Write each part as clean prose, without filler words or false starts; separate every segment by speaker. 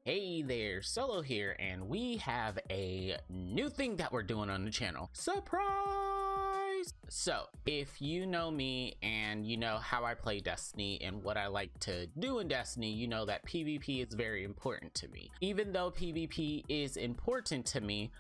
Speaker 1: Hey there, Solo here, and we have a new thing that we're doing on the channel. Surprise! So, if you know me and you know how I play Destiny and what I like to do in Destiny, you know that PvP is very important to me. Even though PvP is important to me,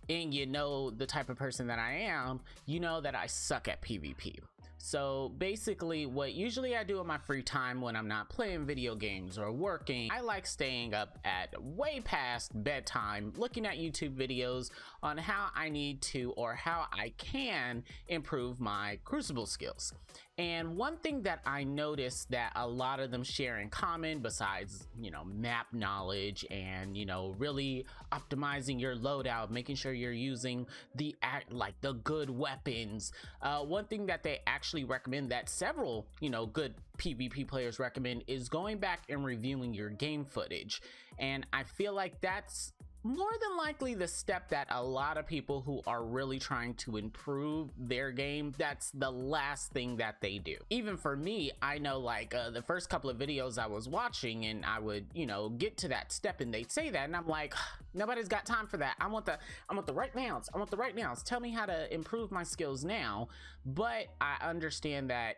Speaker 1: and you know the type of person that I am, you know that I suck at PvP. So basically what usually I do in my free time when I'm not playing video games or working, I like staying up at way past bedtime looking at YouTube videos on how I need to or how I can improve my Crucible skills. And one thing that I noticed that a lot of them share in common, besides, you know, map knowledge and, you know, really optimizing your loadout, making sure you're using the good weapons. One thing that they actually recommend, that several, you know, good PvP players recommend, is going back and reviewing your game footage. And I feel like that's more than likely the step that a lot of people who are really trying to improve their game, that's the last thing that they do. Even for me, I know like the first couple of videos I was watching and I would, you know, get to that step and they'd say that and I'm like, nobody's got time for that. I want the right nows. I want the right nows. Tell me how to improve my skills now. But I understand that,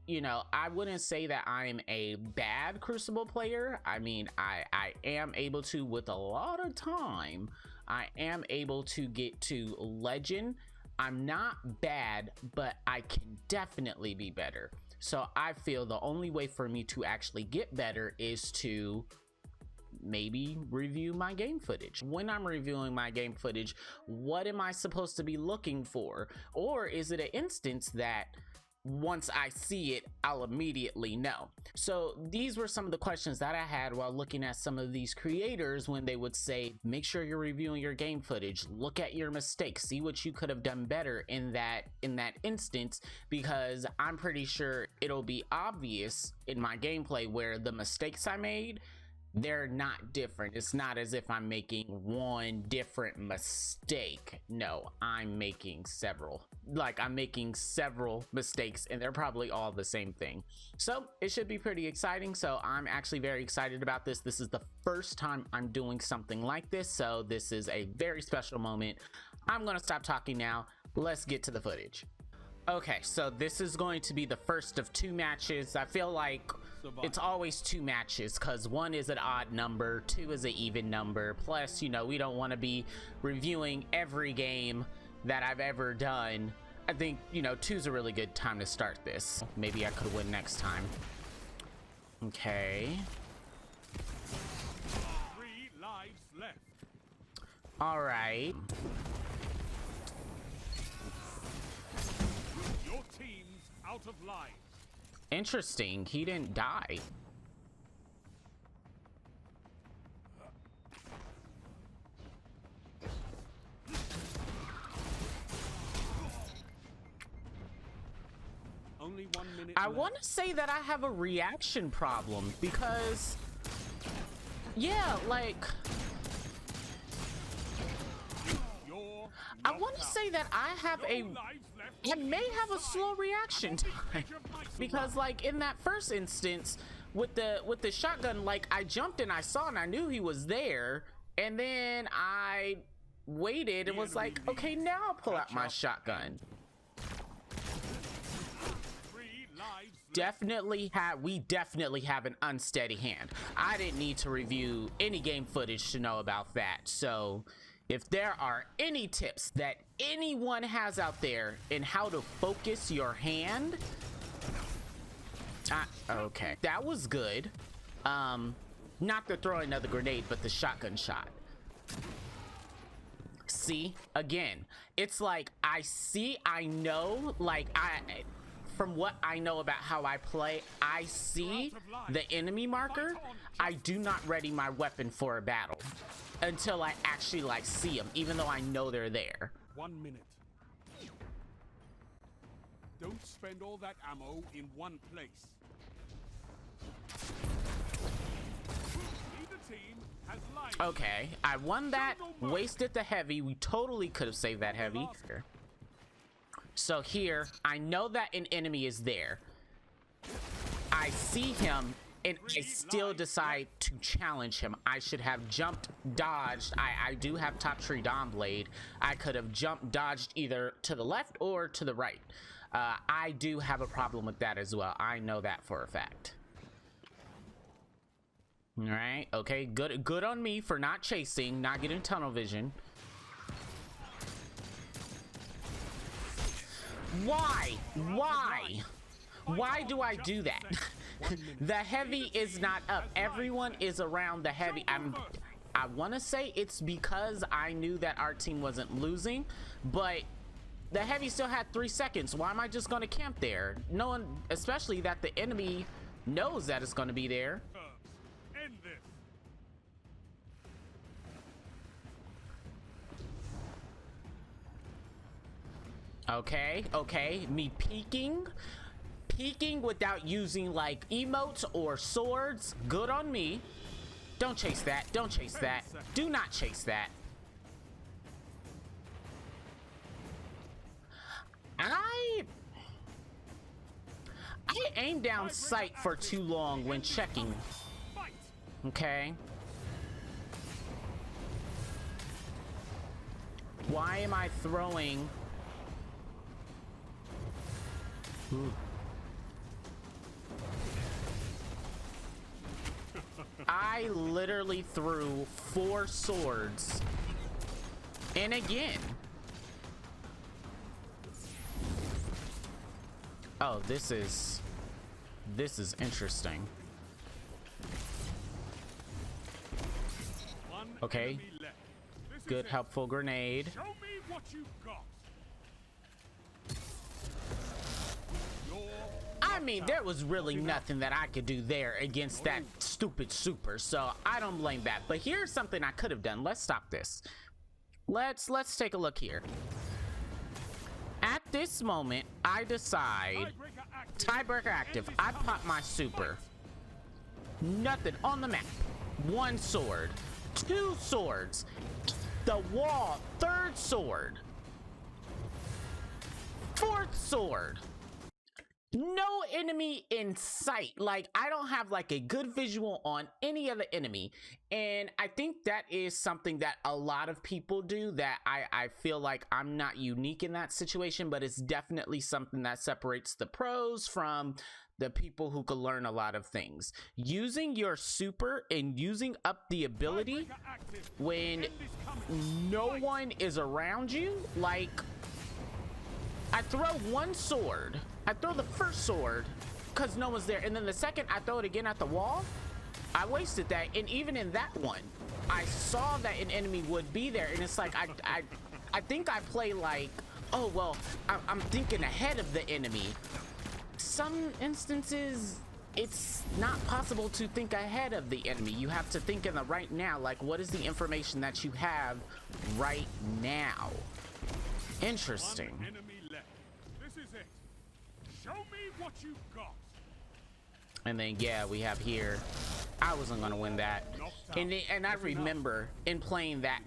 Speaker 1: you know, I wouldn't say that I'm a bad Crucible player. I mean, I am able to, with a lot of time, I am able to get to legend. I'm not bad, but I can definitely be better. So I feel the only way for me to actually get better is to maybe review my game footage. When I'm reviewing my game footage, what am I supposed to be looking for? Or is it an instance that once I see it, I'll immediately know? So these were some of the questions that I had while looking at some of these creators when they would say, make sure you're reviewing your game footage, look at your mistakes, see what you could have done better in that instance, because I'm pretty sure it'll be obvious in my gameplay where the mistakes I made, they're not different. It's not as if I'm making one different mistake. No, I'm making several. Like, I'm making several mistakes and they're probably all the same thing. So it should be pretty exciting. So I'm actually very excited about this. This is the first time I'm doing something like this, so this is a very special moment. I'm gonna stop talking now. Let's get to the footage. Okay, so this is going to be the first of two matches. I feel like it's always two matches because one is an odd number, two is an even number. Plus, you know, we don't want to be reviewing every game that I've ever done. I think, you know, two's a really good time to start this. Maybe I could win next time. Okay.
Speaker 2: 3 lives left.
Speaker 1: All right.
Speaker 2: Your team's out of lives.
Speaker 1: Interesting. He didn't die.
Speaker 2: Only 1 minute
Speaker 1: I
Speaker 2: left.
Speaker 1: want to say that I have a reaction problem because, yeah, like, I want to say that I have I may have a slow reaction time because, like, in that first instance with the shotgun, like, I jumped and I saw and I knew he was there, and then I waited and was like, okay, now I'll pull out my shotgun. We definitely have an unsteady hand. I didn't need to review any game footage to know about that. So if there are any tips that anyone has out there in how to focus your hand, okay, that was good. Not to throw another grenade, but the shotgun shot. See, again, it's like I know, like, from what I know about how I play, I see the enemy marker. I do not ready my weapon for a battle until I actually, like, see them, even though I know they're there.
Speaker 2: 1 minute. Don't spend all that ammo in one place. Neither team has lives.
Speaker 1: Okay, I won that, wasted the heavy. We totally could have saved that heavy. So here, I know that an enemy is there. I see him and I still decide to challenge him. I should have jumped, dodged. I do have top tree Dawn Blade. I could have jumped, dodged either to the left or to the right. I do have a problem with that as well. I know that for a fact. All right, okay, good on me for not chasing, not getting tunnel vision. Why do I do that? The heavy is not up. Everyone is around the heavy. I want to say it's because I knew that our team wasn't losing, but the heavy still had 3 seconds. Why am I just going to camp there? Knowing, especially that the enemy knows that it's going to be there.
Speaker 2: End this.
Speaker 1: Okay, me peeking without using like emotes or swords. Good on me. Don't chase that. Don't chase that. Do not chase that. I aim down sight for too long when checking. Okay. Why am I throwing? Ooh. I literally threw 4 swords. And again. Oh, this is interesting. Okay. Good helpful grenade.
Speaker 2: Show me what you've got.
Speaker 1: I mean, there was really nothing that I could do there against that stupid super, so I don't blame that. But here's something I could have done. Let's stop this. Let's take a look here. At this moment, I decide tiebreaker active. I pop my super. Nothing on the map. 1 sword, 2 swords, the wall, 3rd sword, 4th sword. No enemy in sight. Like, I don't have like a good visual on any other enemy, and I think that is something that a lot of people do, that I feel like I'm not unique in that situation, but it's definitely something that separates the pros from the people who could learn a lot of things. Using your super and using up the ability when no one is around you. Like, I throw 1 sword. I throw the 1st sword because no one's there, and then the second I throw it again at the wall. I wasted that, and even in that one, I saw that an enemy would be there, and it's like I think I play like, oh well, I'm thinking ahead of the enemy. Some instances, it's not possible to think ahead of the enemy. You have to think in the right now. Like, what is the information that you have right now? Interesting.
Speaker 2: One enemy left. This is it. Show me what you've got.
Speaker 1: And then yeah, we have here. I wasn't gonna win that. And I remember in playing that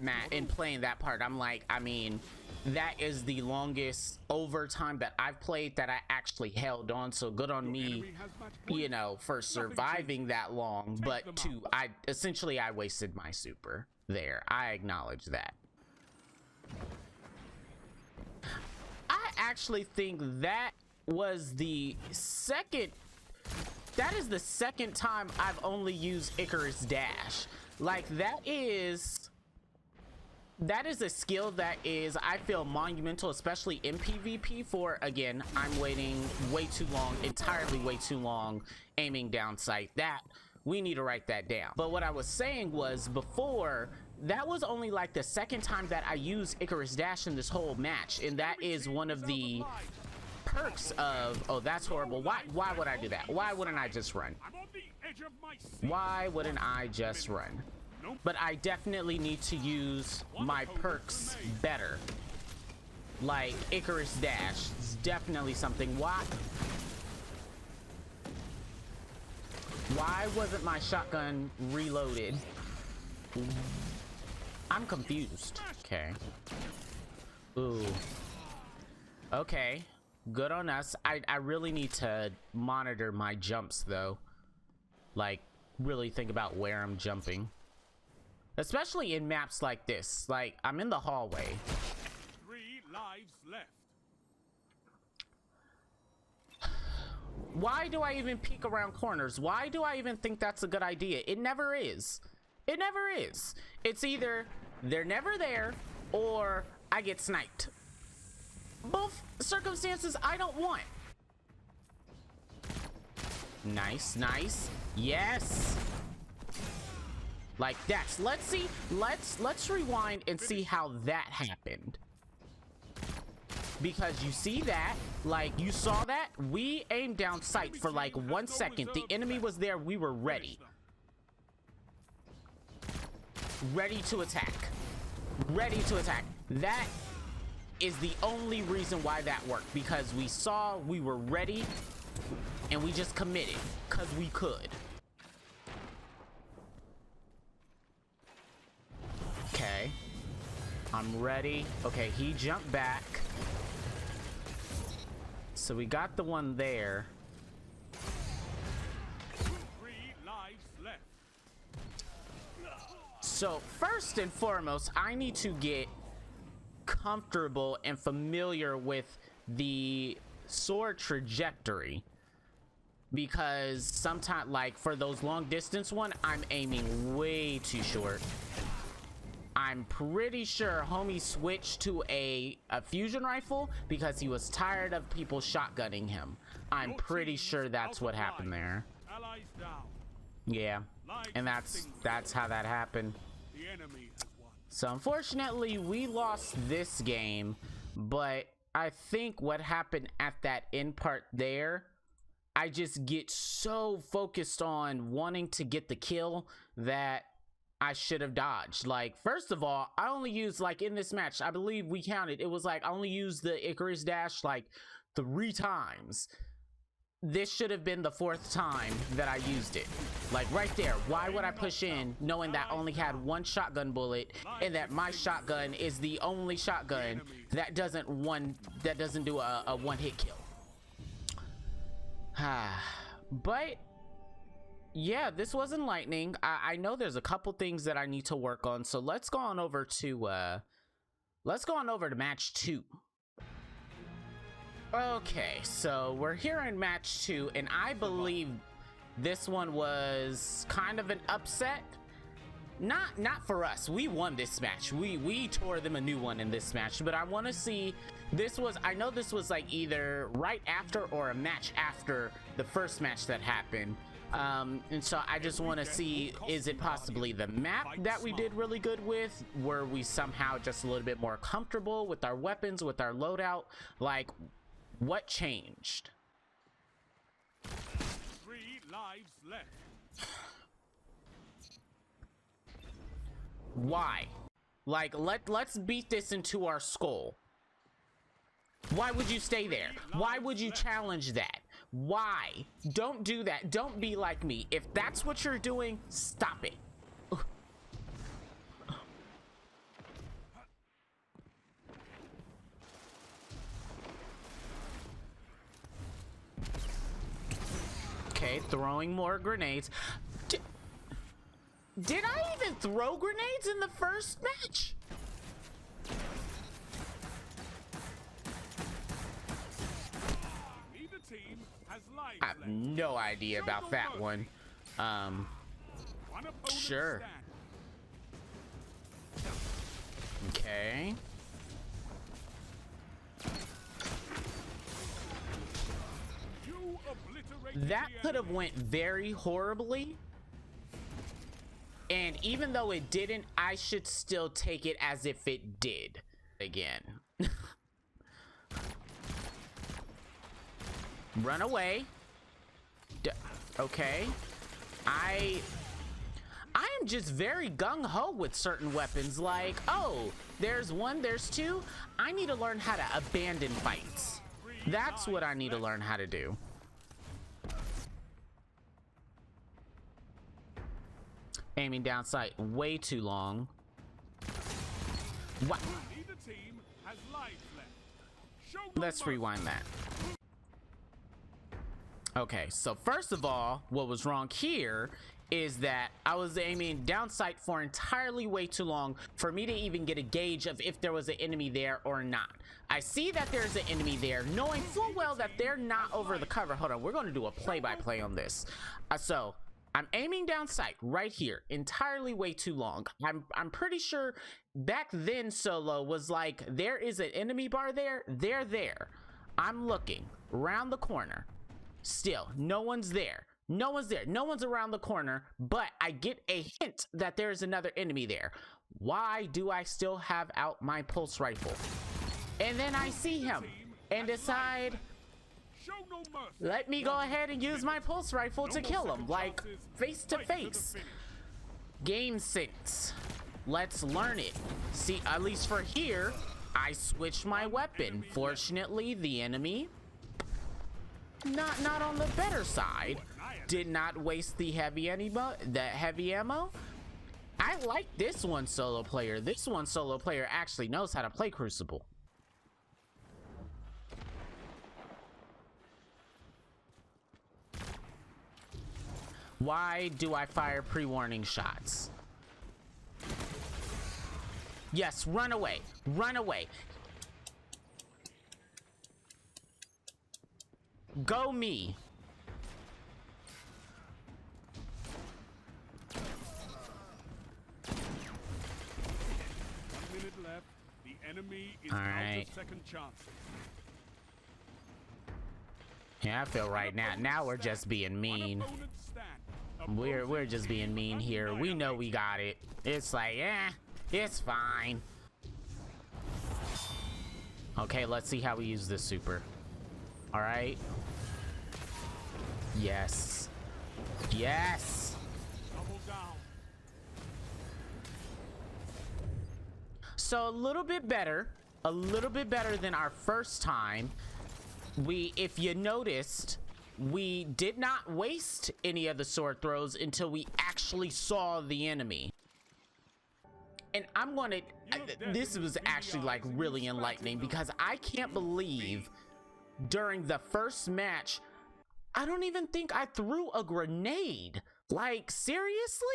Speaker 1: part, I'm like, I mean, that is the longest overtime that I've played that I actually held on. So good on me, you know, for surviving that long. But I wasted my super there. I acknowledge that. I actually think that was the second. That is the second time I've only used Icarus Dash. Like, that is a skill that is, I feel, monumental, especially in PvP. For, again, I'm waiting way too long, entirely way too long, aiming down sight. That, we need to write that down. But what I was saying was, before, that was only like the second time that I used Icarus Dash in this whole match, and that is one of the perks of, oh, that's horrible. Why would I do that? Why wouldn't I just run? Why wouldn't I just run? But I definitely need to use my perks better. Like Icarus Dash is definitely something. Why wasn't my shotgun reloaded? I'm confused. Okay. Ooh. Okay. Good on us. I really need to monitor my jumps though. like really think about where I'm jumping. Especially in maps like this. Like, I'm in the hallway.
Speaker 2: 3 lives left.
Speaker 1: Why do I even peek around corners? Why do I even think that's a good idea? It never is. It never is. It's either they're never there or I get sniped. Both circumstances I don't want. Nice, nice. Yes. Like that. Let's see. Let's rewind and see how that happened. Because you see that, like you saw that, we aimed down sight for like 1 second. The enemy was there. We were ready. Ready to attack. Ready to attack. That is the only reason why that worked, because we saw, we were ready, and we just committed because we could. Okay, I'm ready. Okay, he jumped back, so we got the one there.
Speaker 2: 3 lives left.
Speaker 1: So first and foremost, I need to get comfortable and familiar with the sword trajectory, because sometimes, like for those long distance one, I'm aiming way too short. I'm pretty sure homie switched to a fusion rifle because he was tired of people shotgunning him. I'm pretty sure that's what happened there.
Speaker 2: Allies down.
Speaker 1: Yeah, and that's how that happened.
Speaker 2: The enemy has won.
Speaker 1: So unfortunately, we lost this game, but I think what happened at that end part there, I just get so focused on wanting to get the kill that I should have dodged. Like, first of all, I only used, like in this match, I believe we counted, it was like I only used the Icarus dash like 3 times. This should have been the 4th time that I used it. Like right there, why would I push in knowing that I only had 1 shotgun bullet and that my shotgun is the only shotgun that doesn't do a 1-hit kill. But yeah, this was enlightening. I know there's a couple things that I need to work on, so let's go on over to match 2. Okay, so we're here in match 2, and I believe this one was kind of an upset. Not for us. We won this match. We tore them a new one in this match, but I want to see, I know this was like either right after or a match after the first match that happened. And so I just want to see, is it possibly the map that we did really good with? Were we somehow just a little bit more comfortable with our weapons, with our loadout? Like, what changed?
Speaker 2: 3 lives left.
Speaker 1: Why? Like, let's beat this into our skull. Why would you stay there? Why would you challenge that? Why? Don't do that. Don't be like me. If that's what you're doing, stop it. Okay, throwing more grenades. Did I even throw grenades in the first match?
Speaker 2: Neither team has lives
Speaker 1: I have
Speaker 2: left.
Speaker 1: no idea about that one.
Speaker 2: One opponent
Speaker 1: Sure.
Speaker 2: stand.
Speaker 1: Okay.
Speaker 2: You obliterated
Speaker 1: That
Speaker 2: the
Speaker 1: could have
Speaker 2: enemy.
Speaker 1: went very horribly. And even though it didn't, I should still take it as if it did. Again. Run away. Okay. I am just very gung-ho with certain weapons. Like, oh, there's 1, there's 2. I need to learn how to abandon fights. That's what I need to learn how to do. Aiming down sight way too long. What?
Speaker 2: Neither team has lives left. Show
Speaker 1: Let's
Speaker 2: no mercy.
Speaker 1: rewind that. Okay, so first of all, what was wrong here is that I was aiming down sight for entirely way too long for me to even get a gauge of if there was an enemy there or not. I see that there's an enemy there, knowing full well that they're not over the cover. Hold on, we're going to do a play-by-play on this. So I'm aiming down sight right here, entirely way too long. I'm pretty sure back then Solo was like, there is an enemy bar there, they're there. I'm looking around the corner. Still, no one's there. No one's there. No one's around the corner, but I get a hint that there's another enemy there. Why do I still have out my pulse rifle? And then I see him and decide, let me go ahead and use my pulse rifle to kill him, like face to face. Game 6. Let's learn it. See, at least for here, I switched my weapon. Fortunately, the enemy, not on the better side, did not waste the heavy ammo. I like this one solo player. This one solo player actually knows how to play Crucible. Why do I fire pre-warning shots? Yes, run away. Run away. Go me.
Speaker 2: 1 minute left. The enemy is
Speaker 1: All
Speaker 2: out
Speaker 1: right.
Speaker 2: of second chances.
Speaker 1: Yeah, I feel right now. Now we're just being mean. We're just being mean here. We know we got it. It's like, yeah, it's fine. Okay, let's see how we use this super. All right. Yes. Yes.
Speaker 2: Double down.
Speaker 1: So a little bit better than our first time. If you noticed, we did not waste any of the sword throws until we actually saw the enemy. And I'm gonna, this was actually like really enlightening because I can't believe during the first match, I don't even think I threw a grenade. Like, seriously?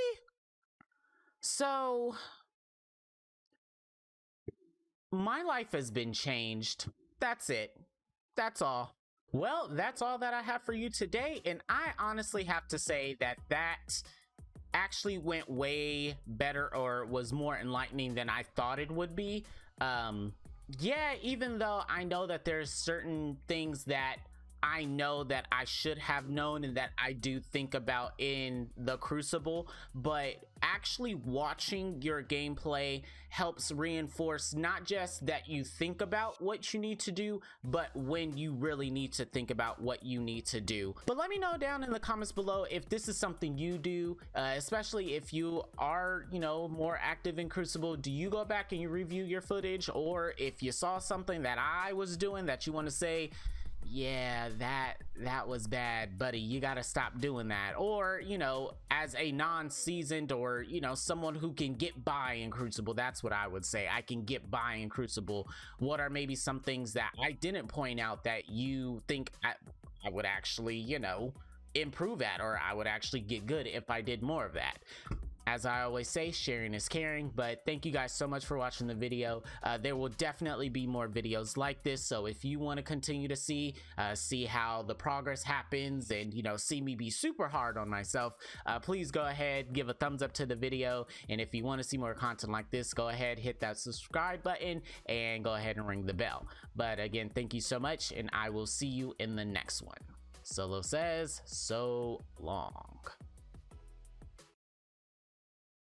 Speaker 1: So my life has been changed. That's it. That's all. Well, that's all that I have for you today, and I honestly have to say that actually went way better, or was more enlightening than I thought it would be. Yeah, even though I know that there's certain things that I know that I should have known and that I do think about in the Crucible, but actually watching your gameplay helps reinforce not just that you think about what you need to do, but when you really need to think about what you need to do. But let me know down in the comments below if this is something you do, especially if you are, you know, more active in Crucible. Do you go back and you review your footage, or if you saw something that I was doing that you want to say, yeah, that was bad, buddy, you gotta stop doing that? Or, you know, as a non-seasoned, or, you know, someone who can get by in Crucible, that's what I would say. I can get by in Crucible. What are maybe some things that I didn't point out that you think I would actually, you know, improve at, or I would actually get good if I did more of that? As I always say, sharing is caring. But thank you guys so much for watching the video. There will definitely be more videos like this, so if you want to continue to see how the progress happens, and, you know, see me be super hard on myself, please go ahead, give a thumbs up to the video. And if you want to see more content like this, go ahead, hit that subscribe button and go ahead and ring the bell. But again, thank you so much, and I will see you in the next one. Solo says, so long.